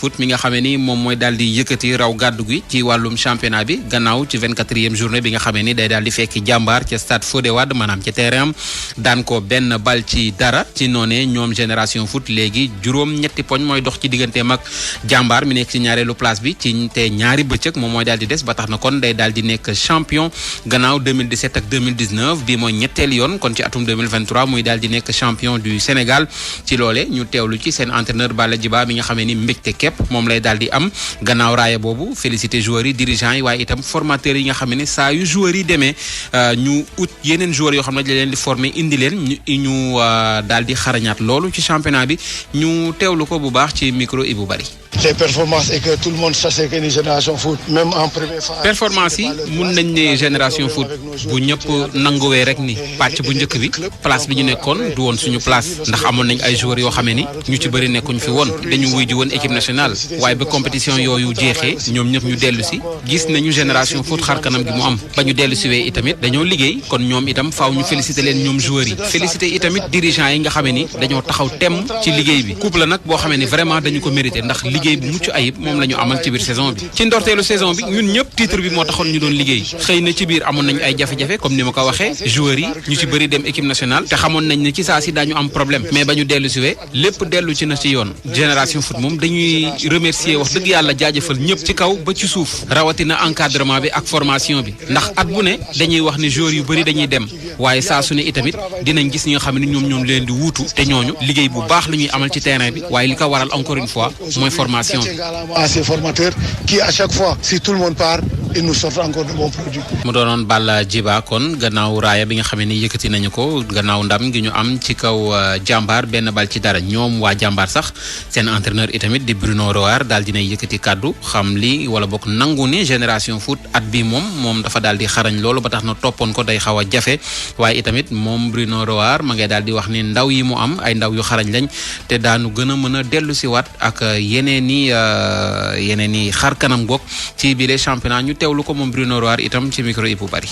foot mi nga xamee ni moom mooy daal di yëkkati raw gàddu gi ci wàllum championnat bi gannaaw ci 24e journée bi nga xamee ni day daal di fekki jàmbaar ca stade Fodé Wade maanaam ca terrain am daan ko benn bal ci dara ci noonee ñoom génération foot léegi juróom-ñetti poñ mooy dox ci digganteem ak jàmbaar mi nekk ci ñaareelu place bi ci te ñaari bëccëg moom mooy daal di des ba tax na kon day daal di nekk champion gannaaw 2017 ak 2019 bii mooy ñetteel yoon kon ci atum 2023 muy daal di nekk champion du Sénégal ci loole ñu teewlu ci seen entraîneur Balla Djiba mi nga xamee ni mbégte moom lay daal di am gannaaw raaya boobu félicité joueurs yi dirigeants yi waaye itam formateurs yi nga xam ne saa yu joueurs yi demee ñu ut yeneen joueurs yoo xam ne dañ leen di former indi leen ñu daal di xarañaat loolu ci championnat bi ñu teewlu ko bu baax ci micro Ibou Bari. les performances et que tout le monde sait que ni génération foot même en première phase. performance yi mun nañ ne génération foot bu ñëpp nanguwee rek ni pàcc bu njëkk bi place bi ñu nekkoon du woon suñu place ndax amoon nañ ay joueurs yoo xamee ni ñu ci bëri nekkuñ fi woon dañu wuy ji woon équipe nationale waaye ba compétition yooyu jeexee ñoom ñëpp ñu dellu si gis nañu génération foot xar kanam gi mu am ba ñu dellu si wee itamit dañoo liggéey kon ñoom itam faaw ñu féliciter leen ñoom joueurs yi féliciter itamit dirigeants yi nga xamee ni dañoo taxaw temm ci liggéey bi coupe la nag boo xamee ni vraiment dañu ko mérité ndax liggéey bu mucc ayib moom la ñu amal ci biir saison bi ci ndorteelu saison bi ñun ñëpp titre bi moo taxoon ñu doon liggéey xëy na ci biir amoon nañ ay jafe-jafe comme ni ma ko waxee joueurs yi ñu ci bëri dem équipe nationale te xamoon nañ ne ci saa si daañu am problème mais ba ñu dellu si wee lépp dellu ci na ci yoon génération foot moom dañuy remercier wax dëgg yàlla jaajëfal ñëpp ci kaw ba ci suuf rawatina encadrement bi ak formation bi ndax at bu ne dañuy wax ne joueurs yu bëri dañuy dem waaye saa su ne itamit dinañ gis ñi nga xam ne ñoom leen di wuutu te ñooñu liggéey bu baax lu ñuy amal ci terrain bi waaye li ko waral encore une fois mooy formation bi. à ces formateurs qui à chaque fois si tout le monde part ils nous sortent encore de bons produits. mu doonoon Balla Djiba kon gannaaw raaya bi nga xam ne yëkkati nañu ko gannaaw ndam gi ñu am ci kaw jàmbaar benn bal ci dara ñoom waa jàmbaar sax seen entraîneur itamit di Bruno Roar daal dinay yëkkati kàddu xam li wala bokk nangu ne génération foot at bi moom dafa daal di xarañ loolu ba tax na toppoon ko day xaw a jafe waaye itamit moom Bruno Roar ma ngay daal di wax ni ndaw yi mu am ay ndaw yu xarañ lañ te daanu gën a mën a dellu si waat ak yeneen i xar kanam goog ci biir championnat ñu teewlu ko moom Bruno Roar itam ci micro Ibou Bari.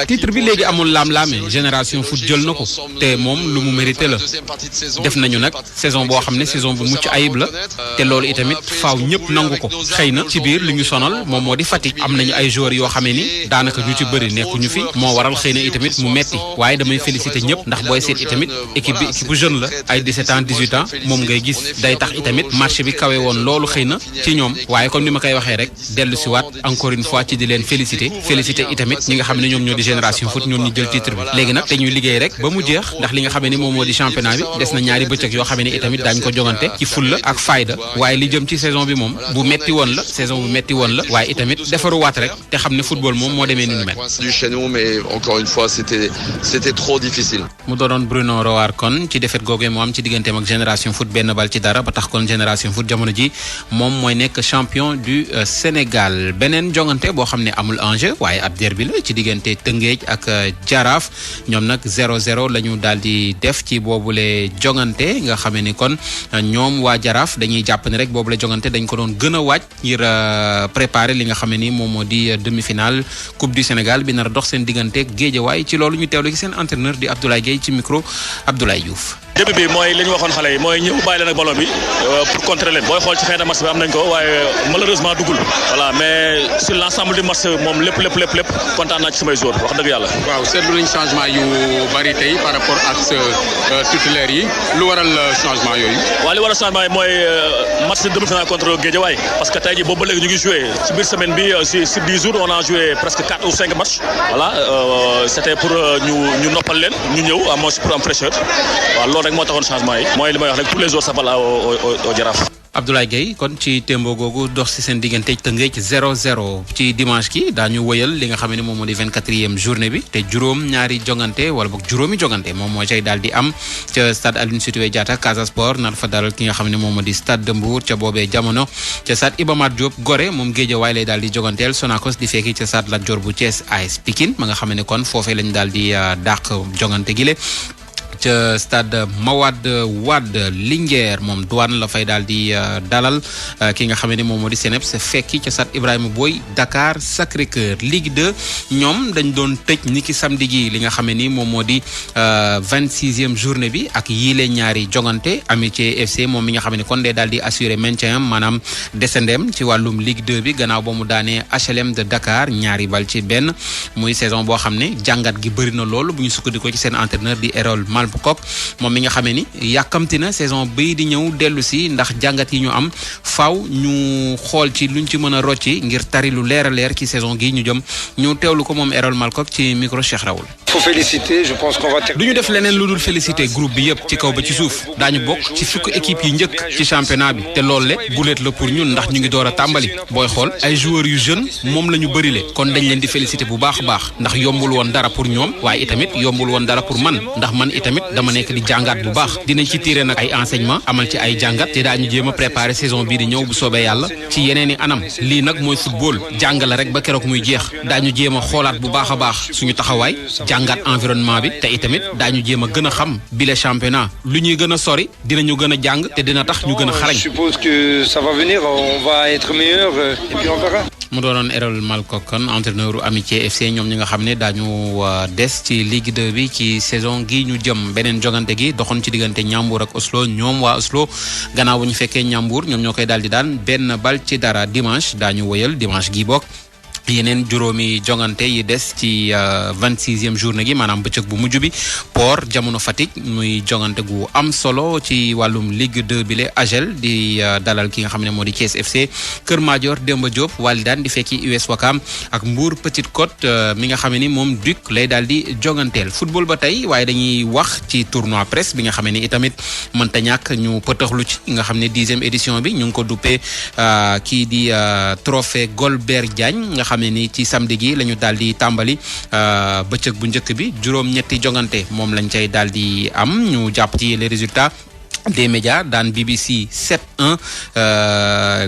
titre bi léegi amul laam-laame génération foot jël na ko te moom lu mu mérité la def nañu nag saison boo xam ne saison bu mucc ayib la te loolu itamit faaw ñëpp nangu ko xëy na ci biir li ñu sonal moom moo di Fatick am nañu ay joueurs yoo xamee ni daanaka ñu ci bëri nekkuñu fi moo waral xëy na itamit mu metti waaye damay féliciter ñëpp ndax booy seet itamit équipe bi équipe bu jeune la ay 17 ans 18 ans moom ngay gis day tax itamit marché bi kawe woon loolu xëy na ci ñoom waaye comme ni ma koy waxee rek dellu si waat encore une fois ci di leen féliciter itamit ñi nga xam ne ñoom ñoo di génération foot ñoom ñu jël titre bi léegi nag dañuy liggéey rek ba mu jeex ndax li nga xam ne moom moo di championnat bi des na ñaari bëccëg yoo xam ne itamit daañu ko jogante ci fulla ak fayda waaye li jëm ci saison bi moom bu metti woon la waaye itamit defaruwaat rek te xam ne football moom moo demee ni ñu mel. mais encore une fois c'était trop difficile. mu doonoon Bruno Roar kon ci défaite googee moo am ci digganteem ak génération foot benn bal ci dara ba tax kon génération foot jamono ji moom mooy nekk champion du Sénégal beneen jongante boo xam ne amul enjeu waaye ab derby la ci diggante Tëngéej ak Jaraaf ñoom nag 0-0 la ñu daal di def ci boobule jongante nga xamee ni kon ñoom waa Jaraaf dañuy jàpp ne rek boobule jongante dañ ko doon gën a waaj ngir préparer li nga xamee ni moom moo di demi-finale Coupe du Sénégal bi nar a dox seen diggante Guédiawaye ci loolu ñu teewlu ci seen entraîneur di Abdoulaye Gueye ci micro Abdoulaye Diouf. début bi mooy li ñu waxoon xale yi mooy ñëw bàyyi leen ak ballon bi pour contrer leen booy xool ci fin de match bi am nañ ko waaye malheureusement duggul voilà mais sur l'ensemble du match moom lépp kontaan naa ci samay joueurs wax dëgg yàlla. waaw seetlu nañ changement yu bari tey par rapport ak titulaire yi lu waral changement yooyu. waaw li waral changement yi mooy match de demi-finale contre Guédiawaye parce que tey jii boobu ba léegi ñu ngi joué ci biir semaine bi sur 10 jours on a joué presque 4 ou 5 matchs voilà c'était pour ñu noppal leen ñu ñëw à moins pour am fraîcheur waaw loolu rek moo taxoon changement yi mooy li may wax rek tous les jours s'appellent au Jaraaf. Abdoulaye Gueye kon ci tembo googu dox ci seen diggante Tëngéej 0-0 ci dimanche ki daañu wëyal li nga xam ne moom moo di 24e journée bi te juróomi jongante moom moo cay daal di am ca stade Aline Sitoé Diatta Casa Sport nar fa dalal ki nga xam ne moom moo di stade de Mbour ca boobee jamono ca stade Iba Mar Diop Gorée moom Guédiawaye lay daal di joganteel Sonacos di fekki ca stade Lat Dior bu Thiès AS Pikine ma nga xam ne kon foofee lañ daal di dàq jongante gi le ca stade Mawade Wade. Linguère moom Douane la fay daal di dalal ki nga xam ne moom moo di CNEPS fekki ca stade Ibrahima Boye Dakar Sacré-Cœur. Ligue 2 ñoom dañ doon tëj ni ki samedi gi li nga xam ne ni moom moo di 26e journée bi ak yiile ñaari jongante Amitié FC moom mi nga xam ne kon dee daal di assurer maintien am maanaam descendem ci wàllum Ligue 2 bi gannaaw ba mu daanee HLM de Dakar ñaari bal ci benn muy saison boo xam ne jàngat gi bëri na loolu bu ñu sukkandikoo ci seen entraîneur di Erol Malcock moom mi nga xam ne ni yàkkamti na saison bii di ñëw dellu si ndax jàngat yi ñu am faaw ñu xool ci luñ ci mën a rocci ngir tari lu leer a leer ci saison gi ñu jëm ñu teewlu ko moom Erol Malcock ci micro Cheikh Raoul. du ñu def leneen lu dul féliciter groupe bi yëpp ci kaw ba ci suuf daañu bokk ci fukk équipe yi njëkk ci championnat bi te loolu le guléet la pour ñun ndax ñu ngi door a tàmbali booy xool ay joueurs yu jeune moom la ñu bëri le kon dañ leen di féliciter bu baax a baax ndax yombul woon dara pour ñoom waaye itamit yombul woon dara pour man ndax man itamit dama nekk di jàngaat bu baax dinañ ci tirer nag ay enseignement amal ci ay jàngat te daañu jéem a préparer saison bii di ñëw bu soobee yàlla ci yeneen i anam lii nag mooy football jàng la rek ba keroog muy jeex daañu jéem a xoolaat bu baax a baax suñu taxawaay jàngat environnement bi te itamit daañu jéem a gën a xam bile championnat lu ñuy gën a sori dinañu gën a jàng te dina tax ñu gën a xarañ. Je suppose que ça va venir, on va être meilleur et puis on verra. mu doonoon Erol Malcock kon entraîneur Amitié FC ñoom ñi nga xam ne daañu des ci Ligue 2 bi ci saison gi ñu jëm beneen jogante gi doxoon ci diggante Ñambour ak Oslo ñoom waa Oslo gannaaw bu ñu fekkee Ñambour ñoom ñoo koy daal di daan benn bal ci dara dimanche daañu wëyal dimanche gi bokk yeneen juróomi jongante yi des ci 26e journée gi maanaam bëccëg bu mujj bi Port Jamono Fatick muy jongante gu am solo ci wàllum Ligue 2 bi le AGEL di dalal ki nga xam ne moo di Thiès FC Kër Madior Demba Diop Walidane di fekki US Ouakam ak Mbour Petite Côte mi nga xam ne ni moom Duc lay daal di jonganteel football ba tey waaye dañuy wax ci tournoi presse bi nga xam ne ni itamit mënta ñàkk ñu pëtaxlu ci nga xam ne 10e édition bi ñu ngi ko duppee kii di trophée Golbert Diagne nga xam ne ni ci samedi gi la ñu daal di tàmbali bëccëg bu njëkk bi juróom-ñetti jongante moom lañ cay daal di am ñu jàpp ci les résultats des médias daan BBC 7-1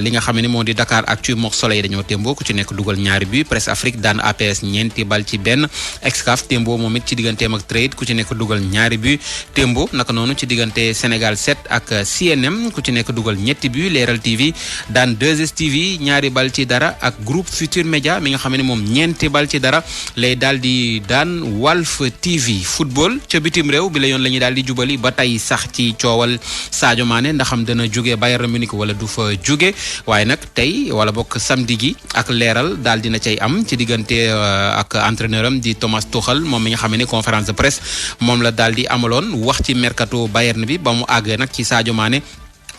li nga xam ne moo di Dakar Actu mook Soleil dañoo témboo ku ci nekk dugal ñaari but Presse Afrique daan APS ñeenti bal ci benn Excaf témboo moom it ci digganteem ak Trade ku ci nekk dugal ñaari but témboo naka noonu ci diggante Sénégal 7 ak CNM ku ci nekk dugal ñetti but Leral TV daan 2STV ñaari bal ci dara ak Groupe Futur Média mi nga xam ne moom ñeenti bal ci dara lay daal di daan Walf TV football ca bitim réew bi la yoon la ñuy daal di jubali ba tey sax ci coowal Sadio Mané ndaxam dana jóge Bayern Munich wala du fa jóge waaye nag tey wala bokk samedi gi ak leeral daal dina cay am ci diggante ak entraîneur am di Thomas Tuchel moom mi nga xam ne conférence de presse moom la daal di amaloon wax ci mercato Bayern bi ba mu àgg nag ci Sadio Mané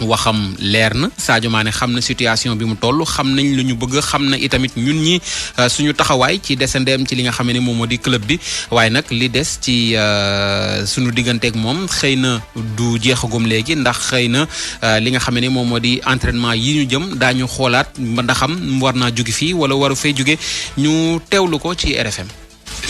waxam leer na Sadio Mané xam na situation bi mu toll xam nañ lu ñu bëgg xam na itamit ñun ñi suñu taxawaay ci desandeem ci li nga xam ne moom moo di club bi waaye nag li des ci suñu digganteeg moom xëy na du jeexagum léegi ndax xëy na li nga xam ne moom moo di entraînement yi ñu jëm daañu xoolaat ndaxam war naa jóge fii wala waru fay jóge ñu teewlu ko ci RFM.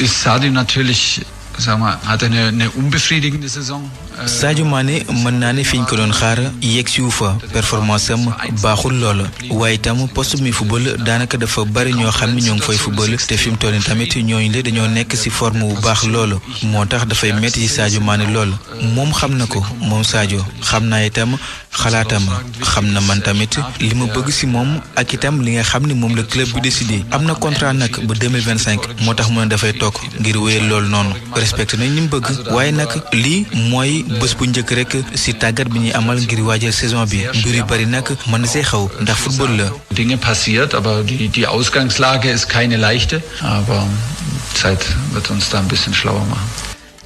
Sadio natürlich, sag mal, hat eine unbefriedigende Saison. Sadio Mané mën naa ne fi ñu ko doon xaar yegg si wu fa performance am baaxul lool waaye itam poste mi football daanaka dafa bari ñoo xam ne ñoo ngi fay football te fi mu toll nii tamit ñooñu le dañoo nekk si forme bu baax loolu moo tax dafay métti ci Sadio Mané lool moom xam na ko moom Sadio xam naa itam xalaatam xam na man tamit li ma bëgg si moom ak itam li nga xam ne moom la club bi décidé am na contrat nag ba 2025 moo tax mu ne dafay toog ngir wéyal loolu noonu respecté nañ li mu bëgg waaye nag lii mooy bés bu njëkk rek ci tàggat bi ñuy amal ngir waajal saison bi mbir yu bari nag mën na see xaw ndax football la. Dinge passiert, aber die Ausgangslage ist keine leichte, aber Zeit wird uns da ein bisschen schlauer machen.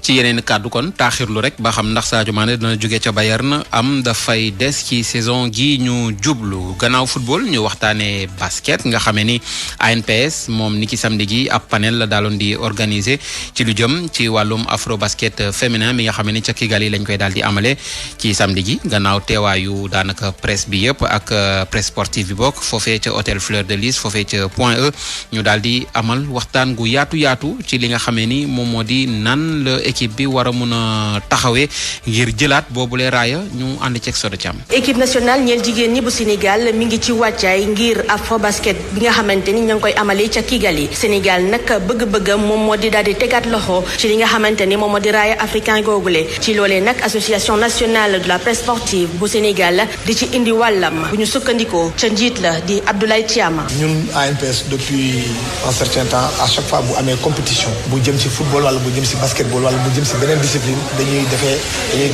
ci yeneen kàddu kon taaxirlu rek ba xam ndax Sadio Mané dana jóge ca Bayern am dafay des ci saison gi ñu jublu gannaaw football ñu waxtaanee basket nga xamee ni ANPS moom ni ki samedi gi ab panel la daaloon di organiser ci lu jëm ci wàllum afro basket féminin mi nga xamee ni ca Kigali lañ koy daal di amale ci samedi gi gannaaw teewaayu daanaka presse bi yëpp ak presse sportive bi bokk foofee ca hôtel Fleur de Lys foofee ca Point E ñu daal di amal waxtaan gu yaatu ci li nga xamee ni moom moo di nan la équipe bi war a mun a taxawee ngir jëlaat boobule raaya ñu ànd ceeg Soda Thiam. équipe nationale ñeel jigéen ñi bu Sénégal mi ngi ci wàccaay ngir Afrobasket bi nga xamante ni ña ngi koy amalee ca Kigali Sénégal nag bëgg-bëggam moom moo di daal di tegaat loxo ci li nga xamante ni moom moo di raaya africain googule ci loolee nag association nationale de la presse sportive bu Sénégal di ci indi wàllam bu ñu sukkandikoo ca njiit la di Abdoulaye Thiam. ñun ANPS depuis un certain temps à chaque fois bu amee compétition bu jëm ci football wala bu jëm ci basketball wala bu jëm ci beneen discipline dañuy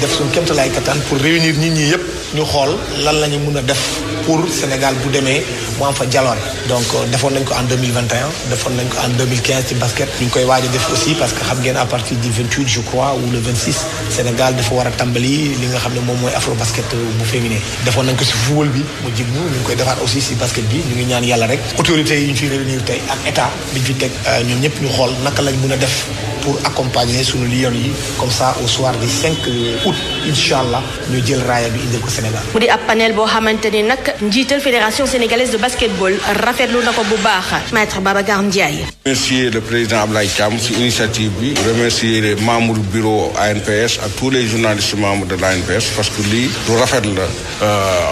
def suñu kéemtalaay kattan pour réunir nit ñi yëpp ñu xool lan la ñu mën a def pour Sénégal bu demee mu am fa jaloore donc defoon nañ ko en 2021 defoon nañ ko en 2015 ci basket ñu ngi koy waaj a def aussi parce que xam ngeen à partir du 28 je crois ou le 26 Sénégal dafa war a tàmbali li nga xam ne moom mooy afro basket bu féminin defoon nañ ko ci football bi mu jig ñu ngi koy defaat aussi ci basket bi ñu ngi ñaan yàlla rek autorités yi ñu fiy réunir tey ak état bi ñu fi teg ñoom ñëpp ñu xool naka lañ mën a def pour accompagner suñu lion yi comme ça au soir du 5 août incha allah ñu jël raaya bi indil ko Sénégal. mu di ab panel boo xamante ni nag njiital fédération sénégalaise de basketball rafetlu na ko bu baax maître Babacar Ndiaye. remercier le président Ablaye Thiam ci initiative bi remercier les membres du bureau ANPS ak tous les journalistes membres de l'ANPS parce que lii lu rafet la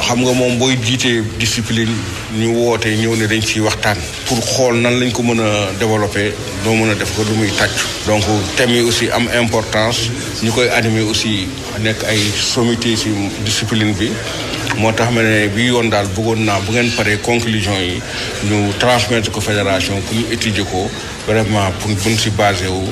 xam nga moom booy jiitee discipline ñu woote ñëw ne dañ ciy waxtaan pour xool nan lañ ko mën a développer doo mën a def ko lu muy tàcc donc thèmes yi aussi am importance ñu koy animer aussi nekk ay sommité ci discipline bi moo tax ma ne bi yoon daal bëggoon naa bu ngeen paree conclusion yi ñu transmettre ko fédération pour ñu étudier ko vraiment pour buñ ci basé wu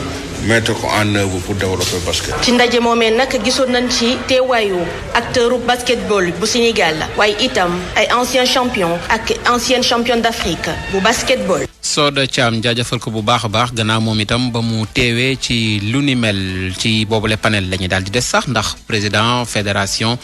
mettre ko en œuvre pour développer basket. ci ndaje moomee nag gisoon nañ ci teewaayu acteuru basketball bu Sénégal waaye itam ay anciens champions ak ancienne championne d'Afrique bu basketball. Soda Thiam jaajëfal ko bu baax a baax gannaaw moom itam ba mu teewee ci lu ni mel ci boobule panel la ñuy daal di des sax ndax président fédération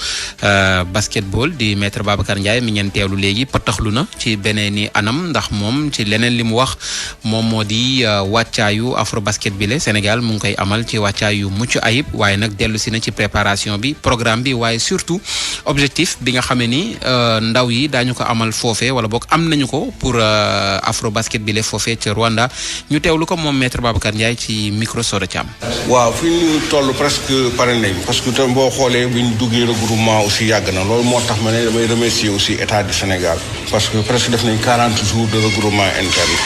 basketball di maître Babacar Ndiaye mi ngeen teewlu léegi pataxlu na ci beneen i anam ndax moom ci leneen li mu wax moom moo di wàccaayu afro basket bi la Sénégal mu ngi koy amal ci wàccaayu mucc ayib waaye nag dellu si na ci préparation bi programme bi waaye surtout objectif bi nga xamee ni ndaw yi daañu ko amal foofee wala boog am nañu ko pour afro basket bi foofee ca Rwanda ñu teewlu ko moom maître Babacar Ndiaye ci micro Soda Thiam. waaw fi ñu toll presque pare nañ parce que tam boo xoolee bi ñu duggee regroupement aussi yàgg na loolu moo tax ma ne damay remercier aussi état du Sénégal parce que presque def nañ 40 jours de regroupement interne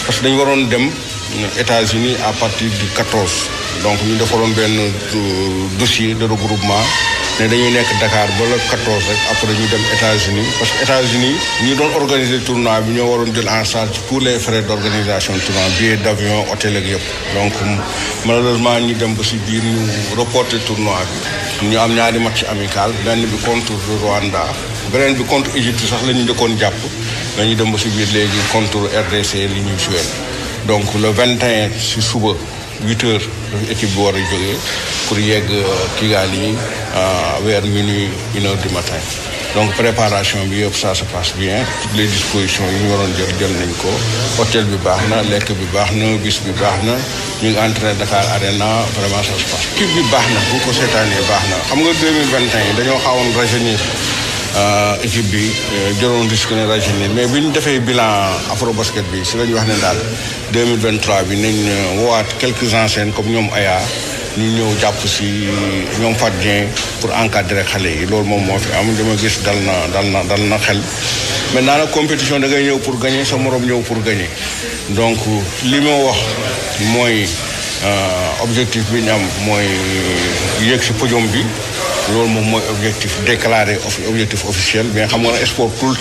parce que dañu waroon dem États-Unis à partir du 14 donc ñu defaloon benn dossier de regroupement ne dañuy nekk Dakar ba le 14 rek après ñu dem États-Unis parce que États-Unis ñi doon organiser tournoi bi ñoo waroon jël en charge tous les frais d'organisation tournoi billet d'avion hôtel ak yëpp donc malheureusement ñu dem ba ci biir ñu reporter tournoi bi ñu am ñaari match amical benn bi contre Rwanda beneen bi contre Égypte sax la ñu njëkkoon jàpp dañuy dem ba ci biir léegi contre RDC li ñuy joué donc le 21 ci suba 8 heures équipe bi war a jógee pour yegg Kigali vers minuit 1 heure du matin donc préparation bi yëpp ça se passe bien toutes les dispositions yi ñu waroon jël nañ ko hôtel bi baax na lekk bi baax na bis bi baax na ñu ngi entraîné Dakar Arena vraiment ça se passe équipe bi baax na bu ko seetaanee baax na xam nga 2021 dañoo xawoon rajeunir équipe bi jëloon risque ne rajeunir mais bi ñu defee bilan afro basket bi si la ñu wax ne daal 2023 bi nañ woowaat quelques anciens comme ñoom Aya ñu ñëw jàpp si ñoom Fatou Dieng pour encadrer xale yi loolu moom moo fi am dama gis dal na xel maintenant nag compétition da ngay ñëw pour gagner sa morom ñëw pour gagner donc li ma wax mooy objectif bi ñu am mooy yéeg si podium bi loolu moom mooy objectif déclaré objectif officiel mais xam nga ne sport tout